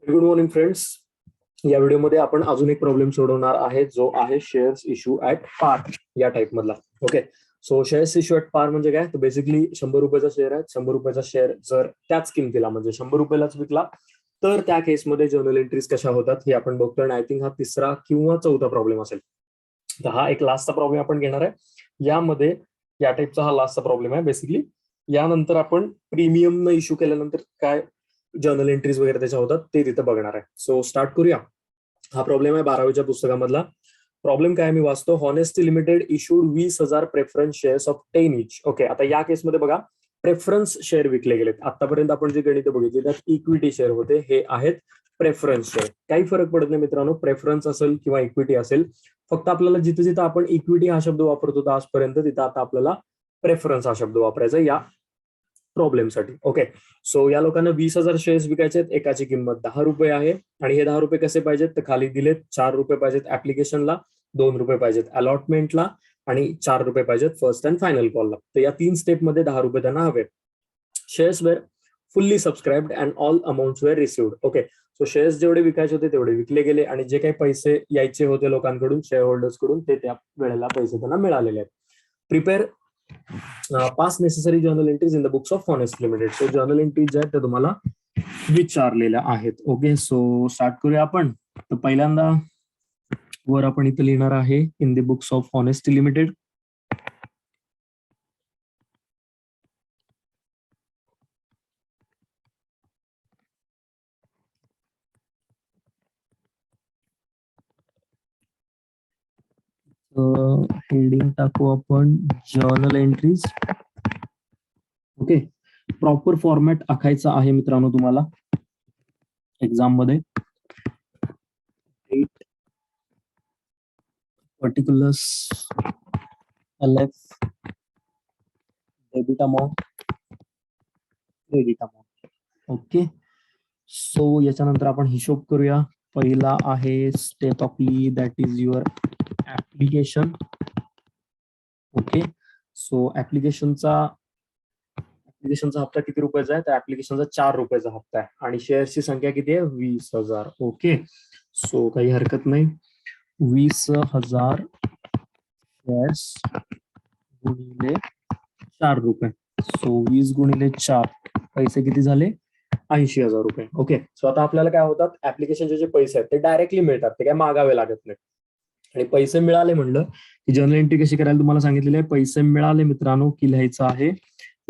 Good morning friends. या व्हिडिओमध्ये आपण अजून एक प्रॉब्लेम सोडवणार आहे, जो आहे शेअर्स इश्यू ऍट पार या टाइप मधला. Okay, so shares issue at पार म्हणजे काय? तर बेसिकली 100 रुपयाचा शेअर आहे. 100 रुपयाचा शेअर जर त्याच किमतीला म्हणजे 100 रुपयालाच विकला तर त्या केसमध्ये जर्नल एंट्रीज कशा होतात हे आपण बघतोय. आय थिंक हा तिसरा किंवा चौथा प्रॉब्लेम असेल. तर हा एक लास्टचा प्रॉब्लेम आपण घेणार आहे. यामध्ये या टाइपचा हा लास्टचा प्रॉब्लेम आहे. बेसिकली यानंतर आपण प्रीमियम इश्यू केल्यानंतर काय जर्नल एंट्रीज वगैरे त्याच्या होतात ते तिथं बघणार आहे. सो स्टार्ट करूया. हा प्रॉब्लेम आहे 12वीच्या पुस्तकामधला. प्रॉब्लेम काय मी वाचतो. Honesty limited issued 20,000 preference shares of 10 each. Okay, आता या केसमध्ये बघा प्रेफरन्स शेअर विकले गेलेत. आतापर्यंत आपण जे गणित बघितले त्यात इक्विटी शेअर होते, हे आहेत प्रेफरन्स शेअर. काही फरक पडत नाही मित्रांनो, प्रेफरन्स असेल किंवा इक्विटी असेल. फक्त आपल्याला जिथे जिथे आपण इक्विटी हा शब्द वापरत होतो आजपर्यंत, तिथं आता आपल्याला प्रेफरन्स हा शब्द वापरायचा या प्रॉब्लेमसाठी. ओके, सो या लोकांना 20,000 शेअर्स विकायचे आहेत. एकाची किंमत 10 रुपये आहे. आणि हे 10 रुपये कसे पाहिजेत तर खाली दिलेत. 4 रुपये पाहिजेत ऍप्लिकेशनला, 2 रुपये पाहिजेत अलॉटमेंटला आणि 4 रुपये पाहिजेत फर्स्ट अँड फायनल कॉलला. तर या 3 स्टेपमध्ये 10 रुपये त्यांना हवे. Shares were fully subscribed and all amounts were received. Okay, so shares जेवढे विकायचे होते तेवढे विकले गेले आणि जे काही पैसे यायचे होते लोकांकडून, शेअर होल्डर्स कडून, ते त्या वेळेला पैसे त्यांना मिळालेले आहेत. Prepare pass necessary journal entries in the books of honesty limited. So journal entries ज्या आहेत त्या तुम्हाला विचारलेल्या आहेत. ओके, सो स्टार्ट करूया आपण. तर पहिल्यांदा वर आपण इथे लिहिणार आहे in the books of honesty limited. Heading टाकू आपण journal entries. Okay, proper format आखायचा आहे मित्रांनो तुम्हाला एक्झाम मध्ये. Particulars, LF, debit amount, credit amount. Okay, so याच्यानंतर आपण हिशोब करूया. पहिला आहे स्टेप आपली, that is your application. Okay, so ऍप्लिकेशनचा हप्ता किती रुपयाचा आहे? तर ऍप्लिकेशनचा 4 रुपयाचा हप्ता आहे आणि शेअर्सची संख्या किती आहे? 20,000. ओके, सो काही हरकत नाही. 20,000 शेअर्स गुणिले 4 रुपये. सो 20 गुणिले 4 पैसे किती झाले? 80,000 रुपये. ओके, सो आता आपल्याला काय होतात, ऍप्लिकेशनचे जे पैसे आहेत ते डायरेक्टली मिळतात, ते काय मागावे लागत नाही. आणि पैसे मिळाले म्हणलं की जर्नल एंट्री कशी करायला तुम्हाला सांगितलेलं आहे. पैसे मिळाले मित्रांनो की लिहायचं आहे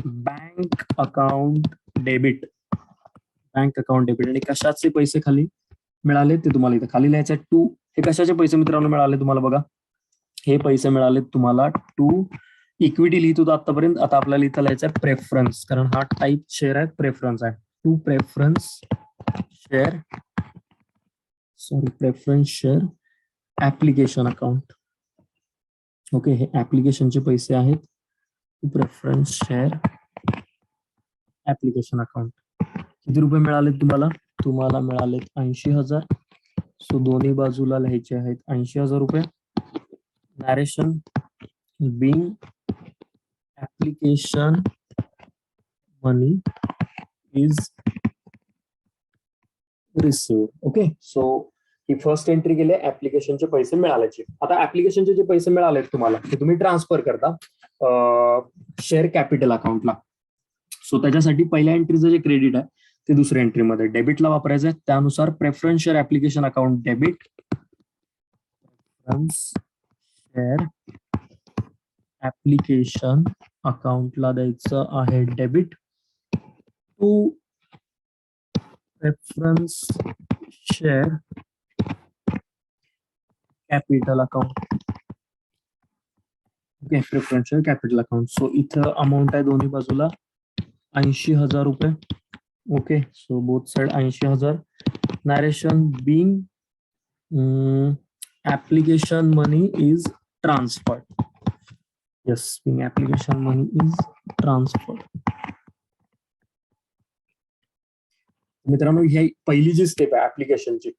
bank account debit. Bank account debit. आणि कशाचे पैसे खाली मिळाले ते तुम्हाला इथं खाली लिहायचं आहे. टू. हे कशाचे पैसे मित्रांनो मिळाले तुम्हाला? बघा, हे पैसे मिळाले तुम्हाला टू इक्विटी लिहित होतो आतापर्यंत. आता आपल्याला इथं लिहायचं आहे प्रेफरन्स, कारण हा टाईप शेअर आहे, प्रेफरन्स आहे. To preference share, sorry preference share application account. Okay, हे ऍप्लिकेशनचे पैसे आहेत. Preference share application account. किती रुपये मिळाले तुम्हाला? तुम्हाला मिळालेत 80,000. सो दोन्ही बाजूला लिहायचे आहेत 80,000 रुपये. Narration being application money is received. Okay, so ही फर्स्ट एंट्री केली ऍप्लिकेशनचे पैसे मिळाल्याचे. आता ऍप्लिकेशनचे जे पैसे मिळालेत तुम्हाला ते तुम्ही ट्रान्सफर करता शेअर कॅपिटल अकाउंटला. सो त्याच्यासाठी पहिल्या एंट्रीचं जे क्रेडिट आहे ते दुसऱ्या एंट्रीमध्ये डेबिटला वापरायचं आहे. त्यानुसार preference share application account debit, preference share application अकाउंटला द्यायचं आहे debit. To preference share capital account. Okay, preference share capital account. So इथं अमाऊंट आहे दोन्ही बाजूला 80,000 रुपये. Okay, so both side 80,000. Narration being application money is transferred. Yes, being application money is transferred. मित्रांनो, ही पहिली जी स्टेप आहे ऍप्लिकेशनची,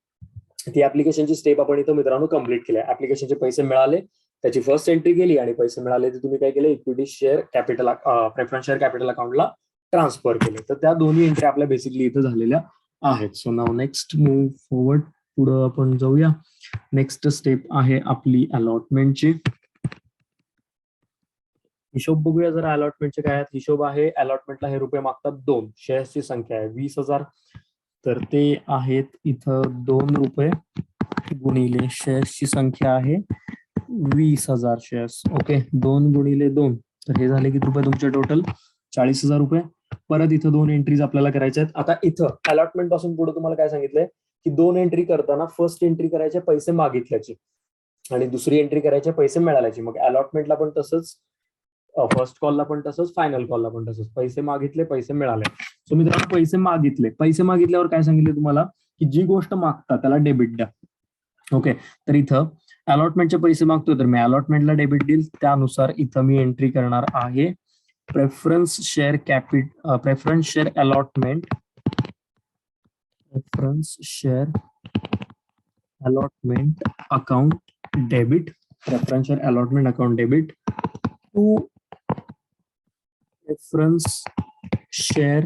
ती ऍप्लिकेशनची स्टेप आपण इथं मित्रांनो कम्प्लीट केली आहे. ऍप्लिकेशनचे पैसे मिळाले, त्याची फर्स्ट एंट्री केली आणि पैसे मिळाले ते तुम्ही काय केले? Equity share capital preference share capital अकाउंटला ट्रान्सफर केले. तर त्या दोन्ही एंट्री आपल्या बेसिकली इथं झालेल्या आहेत. सो नाव नेक्स्ट मूव फॉरवर्ड, पुढं आपण जाऊया. नेक्स्ट स्टेप आहे आपली अलॉटमेंटची. हिशोब बघूया जरा अलॉटमेंटचे काय आहेत. हिशोब आहे अलॉटमेंटला हे रुपये मागतात 2, शेअर्सची संख्या आहे 20,000, तर ते आहेत इथं 2 रुपये गुणिले शेअर्सची संख्या आहे 20,000 शेअर्स. ओके, 2 गुणिले 2, तर हे झाले किती रुपये तुमचे टोटल? 40,000 रुपये. परत इथं 2 एंट्रीज आपल्याला करायच्या आहेत. आता इथं अलॉटमेंट पासून पुढे तुम्हाला काय सांगितलंय की 2 एंट्री करताना फर्स्ट एंट्री करायचे पैसे मागितल्याची आणि दुसरी एंट्री करायचे पैसे मिळाल्याची. मग अलॉटमेंटला पण तसंच, फर्स्ट कॉलला पण तसंच, फायनल कॉलला पण तसंच, पैसे मागितले पैसे मिळाले. सो मित्रांनो पैसे मागितले, पैसे मागितल्यावर काय सांगितले तुम्हाला की जी गोष्ट मागता त्याला डेबिट द्या. ओके, तर इथं अलॉटमेंटचे पैसे मागतोय तर मी अलॉटमेंटला डेबिट देईल. त्यानुसार इथं मी एंट्री करणार आहे preference share preference share allotment, preference share allotment account debit, preference share allotment account debit to preference share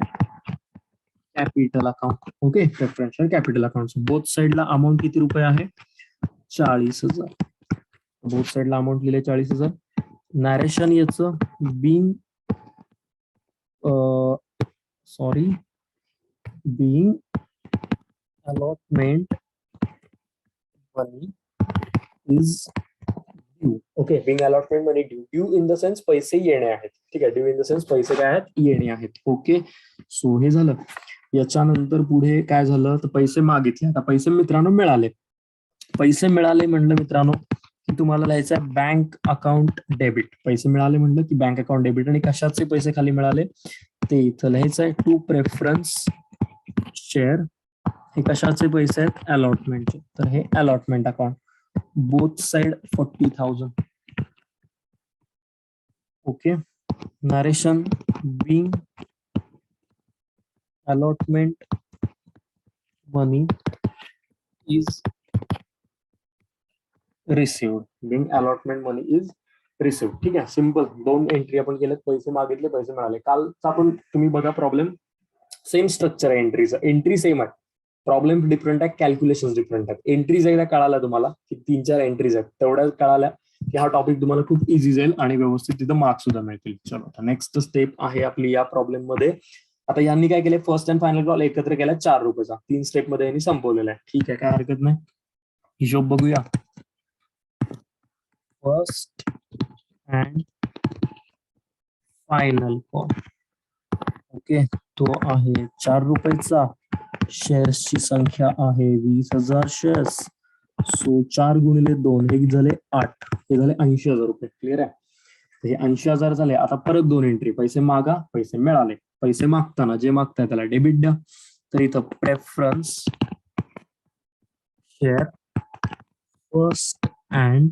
capital account. Okay, preference share capital account. Both साइडला अमाऊंट किती रुपये आहे? 40,000. बोथ साइडला अमाऊंट लिहिले 40,000. नॅरेशन याचं being being allotment money is due. Okay, being allotment money due. Due in the sense पैसे येणे आहेत. ठीक आहे, due in the sense पैसे काय आहेत? येणे आहेत. ओके, सो हे झालं. याच्यानंतर पुढे काय झालं तर पैसे मागितले. आता पैसे मित्रांनो मिळाले. पैसे मिळाले म्हणलं मित्रांनो की तुम्हाला लिहायचं आहे बँक अकाउंट डेबिट. पैसे मिळाले म्हणलं की बँक अकाउंट डेबिट. आणि कशाचे पैसे खाली मिळाले ते इथं लिहायचं आहे टू प्रेफरन्स शेअर. हे कशाचे पैसे आहेत? अलॉटमेंटचे. तर हे allotment account. Both side 40,000. Okay, narration being allotment money is received. Being allotment money is received. ठीक आहे, सिंपल. 2 एंट्री आपण केल्यात, पैसे मागितले पैसे मिळाले. कालचा पण तुम्ही बघा प्रॉब्लेम, सेम स्ट्रक्चर आहे एंट्रीचं. एंट्री सेम आहे, प्रॉब्लेम डिफरंट आहे, कॅल्क्युलेशन डिफरंट आहेत. एंट्रीज एकदा कळाला तुम्हाला की 3-4 एंट्रीज आहेत, तेवढ्याच कळाल्या की हा टॉपिक तुम्हाला खूप इझी जाईल आणि व्यवस्थित तिथं मार्क्स सुद्धा मिळतील. चलो, आता नेक्स्ट स्टेप आहे आपली या प्रॉब्लेम मध्ये. आता यांनी काय केले, फर्स्ट अँड फायनल कॉल एकत्र केला 4 रुपयाचा. 3 स्टेप मध्ये यांनी संपवलेला आहे. ठीक आहे, काय हरकत नाही. हिशोब बघूया. First and final call. Okay, तो आहे 4 रुपयाचा. शेअर्सची संख्या आहे 20,000 शेअर्स. सो 4 गुणिले 2 हे झाले 8, हे झाले 80,000 रुपये. क्लिअर आहे, हे 80,000 झाले. आता परत 2 एंट्री, पैसे मागा पैसे मिळाले. पैसे मागताना जे मागताय त्याला डेबिट द्या. तर इथं preference share first and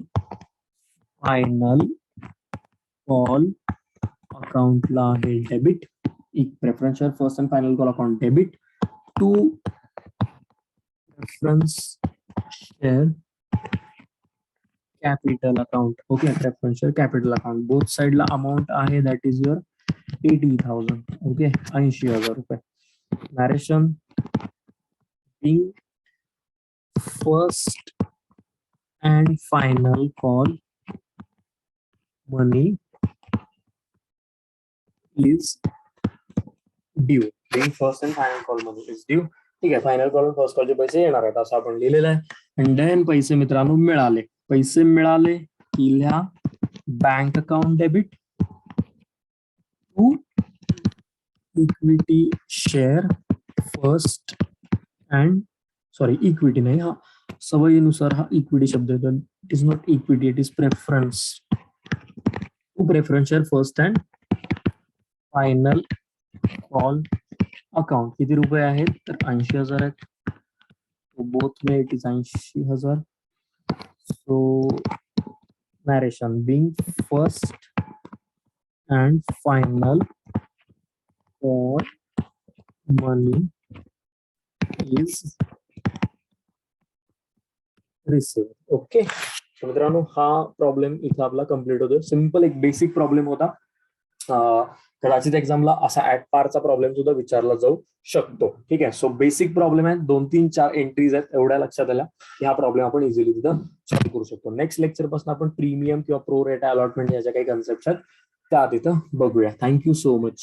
final call अकाउंटला आहे debit. Preference share first and final call account debit to preference share capital account. Okay, preference share capital account. Both साइडला अमाऊंट आहे दॅट इज युअर 80,000. ओके, 80,000 रुपये. Narration being first and final call money is due. Being first and final call money is due. ठीक आहे, final call first कॉलचे पैसे येणार आहेत असं आपण लिहिलेलं आहे. अँड देन पैसे मित्रांनो मिळाले. पैसे मिळाले की लिहा bank account debit to equity share first and equity नाही, हा सवयीनुसार हा इक्विटी शब्द येतो. It is not equity, it is preference. To preference share first and final call account. किती रुपये आहेत तर 80,000 आहेत. बोथ में it is 80,000. So narration being first and final call money is receive. Okay, मित्रांनो हा प्रॉब्लेम इथं आपला कम्प्लीट होतो. सिंपल एक बेसिक प्रॉब्लेम होता. कदाचित एक्झामला असा ऍट पारचा प्रॉब्लेम सुद्धा विचारला जाऊ शकतो. ठीक आहे. सो बेसिक प्रॉब्लेम आहे, 2-3-4 एंट्रीज आहेत, एवढ्या लक्षात आल्या की हा प्रॉब्लेम आपण इझिली तिथं सॉल्व्ह करू शकतो. नेक्स्ट लेक्चर पासून आपण प्रीमियम किंवा प्रो रेटा अलॉटमेंट याच्या काही कन्सेप्ट आहेत त्या तिथं बघूया. Thank you so much.